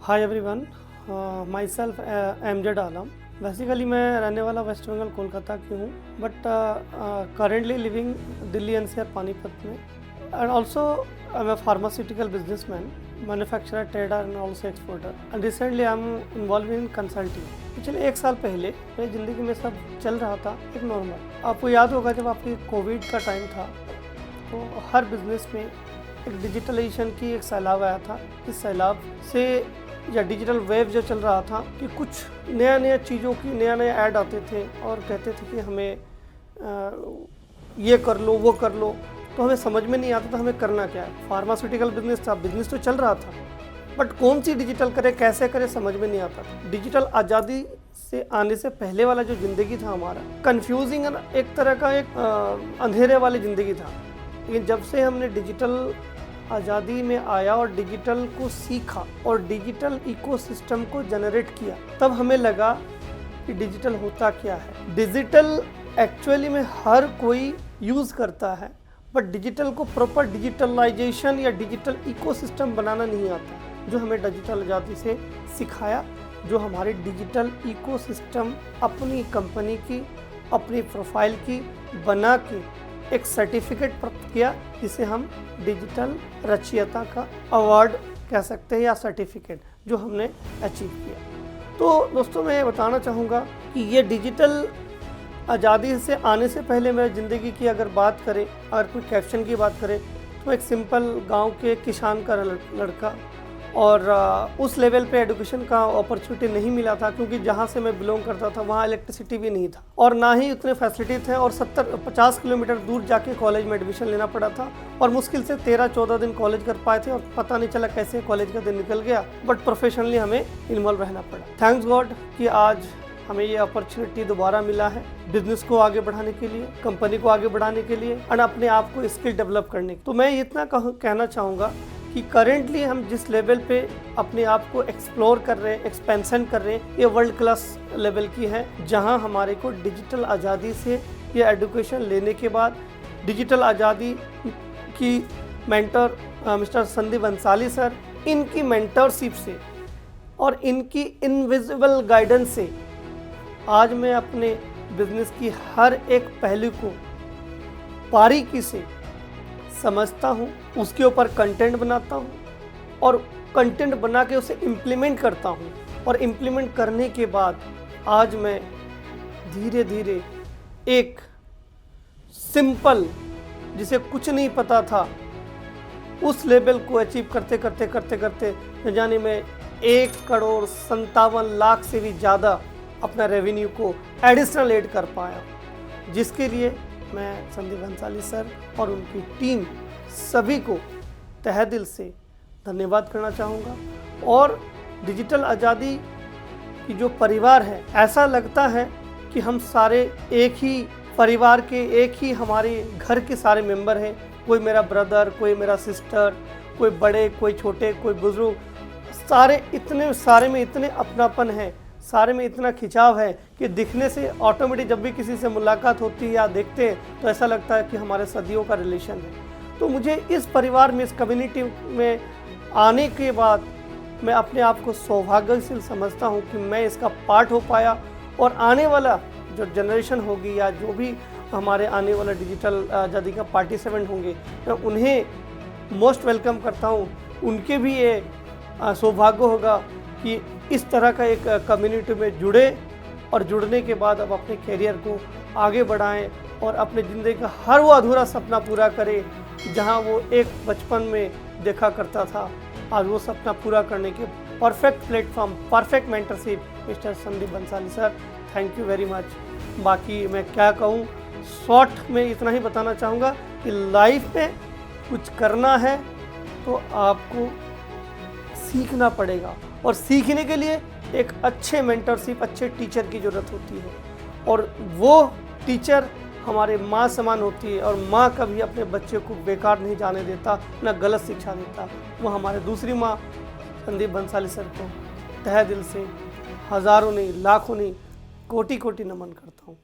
हाय everyone, myself MZ Alam. Basically मैं रहने वाला वेस्ट बंगाल कोलकाता की हूँ, but currently living Delhi NCR Panipat में। And also I am a pharmaceutical businessman, manufacturer, trader and also exporter. And recently I am involve in consulting. पिछले 1 साल पहले मेरी ज़िंदगी में सब चल रहा था एक नॉर्मल। आपको याद होगा जब आपकी कोविड का टाइम था तो हर बिजनेस में एक डिजिटलाइजेशन की एक सैलाब आया था। इस सैलाब से या डिजिटल वेव जो चल रहा था कि कुछ नया चीज़ों की नया ऐड आते थे और कहते थे कि हमें ये कर लो वो कर लो, तो हमें समझ में नहीं आता था हमें करना क्या है। फार्मास्यूटिकल बिजनेस था, बिजनेस तो चल रहा था, बट कौन सी डिजिटल करे कैसे करे समझ में नहीं आता था। डिजिटल आज़ादी से आने से पहले वाला जो ज़िंदगी था हमारा कंफ्यूजिंग, एक तरह का एक अंधेरे वाली ज़िंदगी था। लेकिन जब से हमने डिजिटल आज़ादी में आया और डिजिटल को सीखा और डिजिटल इकोसिस्टम को जनरेट किया, तब हमें लगा कि डिजिटल होता क्या है। डिजिटल एक्चुअली में हर कोई यूज़ करता है, बट डिजिटल को प्रॉपर डिजिटलाइजेशन या डिजिटल इकोसिस्टम बनाना नहीं आता, जो हमें डिजिटल आज़ादी से सिखाया। जो हमारी डिजिटल इकोसिस्टम अपनी कंपनी की, अपनी प्रोफाइल की बना के एक सर्टिफिकेट प्राप्त किया, जिसे हम डिजिटल रचयिता का अवार्ड कह सकते हैं या सर्टिफिकेट, जो हमने अचीव किया। तो दोस्तों मैं बताना चाहूँगा कि ये डिजिटल आज़ादी से आने से पहले मेरी ज़िंदगी की अगर बात करें, अगर कोई कैप्शन की बात करें, तो एक सिंपल गांव के किसान का लड़का, और उस लेवल पे एजुकेशन का अपॉर्चुनिटी नहीं मिला था, क्योंकि जहाँ से मैं बिलोंग करता था वहाँ इलेक्ट्रिसिटी भी नहीं था और ना ही उतने फैसिलिटी थे, और 70-50 किलोमीटर दूर जाके कॉलेज में एडमिशन लेना पड़ा था, और मुश्किल से 13-14 दिन कॉलेज कर पाए थे, और पता नहीं चला कैसे कॉलेज का दिन निकल गया, बट प्रोफेशनली हमें इन्वॉल्व रहना पड़ा। थैंक्स गॉड कि आज हमें ये अपॉर्चुनिटी दोबारा मिला है बिजनेस को आगे बढ़ाने के लिए, कंपनी को आगे बढ़ाने के लिए, और अपने आप को स्किल डेवलप करने के। तो मैं इतना कहना चाहूँगा कि करेंटली हम जिस लेवल पे अपने आप को एक्सप्लोर कर रहे हैं, एक्सपेंशन कर रहे हैं, ये वर्ल्ड क्लास लेवल की है, जहां हमारे को डिजिटल आज़ादी से ये एजुकेशन लेने के बाद डिजिटल आज़ादी की mentor mister Sandeep Bansali sir, इनकी मेंटरशिप से और इनकी इनविजिबल गाइडेंस से आज मैं अपने बिजनेस की हर एक पहलू को बारीकी से समझता हूँ, उसके ऊपर कंटेंट बनाता हूँ, और कंटेंट बना के उसे इम्प्लीमेंट करता हूँ, और इम्प्लीमेंट करने के बाद आज मैं धीरे धीरे एक सिंपल, जिसे कुछ नहीं पता था, उस लेवल को अचीव करते करते करते करते न जाने मैं 1,57,00,000 से भी ज़्यादा अपना रेवेन्यू को एडिशनल ऐड कर पाया, जिसके लिए मैं संदीप बंसाली सर और उनकी टीम सभी को तहे दिल से धन्यवाद करना चाहूँगा। और डिजिटल आज़ादी की जो परिवार है, ऐसा लगता है कि हम सारे एक ही परिवार के, एक ही हमारे घर के सारे मेंबर हैं। कोई मेरा ब्रदर, कोई मेरा सिस्टर, कोई बड़े, कोई छोटे, कोई बुजुर्ग, सारे में इतने अपनापन है, सारे में इतना खिंचाव है कि दिखने से ऑटोमेटिक जब भी किसी से मुलाकात होती है या देखते हैं तो ऐसा लगता है कि हमारे सदियों का रिलेशन है। तो मुझे इस परिवार में, इस कम्युनिटी में आने के बाद मैं अपने आप को सौभाग्यशाली समझता हूँ कि मैं इसका पार्ट हो पाया, और आने वाला जो जनरेशन होगी या जो भी हमारे आने वाला डिजिटल आज़ादी का पार्टिसिपेंट होंगे, मैं उन्हें मोस्ट वेलकम करता हूँ। उनके भी ये सौभाग्य होगा कि इस तरह का एक कम्युनिटी में जुड़े, और जुड़ने के बाद अब अपने करियर को आगे बढ़ाएं और अपने ज़िंदगी का हर वो अधूरा सपना पूरा करें, जहां वो एक बचपन में देखा करता था। आज वो सपना पूरा करने के perfect platform, perfect mentorship mister Sandeep Bansali sir, thank you very much. बाकी मैं क्या कहूँ, शॉर्ट में इतना ही बताना चाहूँगा कि लाइफ में कुछ करना है तो आपको सीखना पड़ेगा, और सीखने के लिए एक अच्छे मेंटरशिप, अच्छे टीचर की ज़रूरत होती है, और वो टीचर हमारे माँ समान होती है, और माँ कभी अपने बच्चे को बेकार नहीं जाने देता, ना गलत शिक्षा देता। वो हमारे दूसरी माँ संदीप बंसाली सर को तहे दिल से हज़ारों नहीं, लाखों नहीं, कोटि कोटि नमन करता हूँ।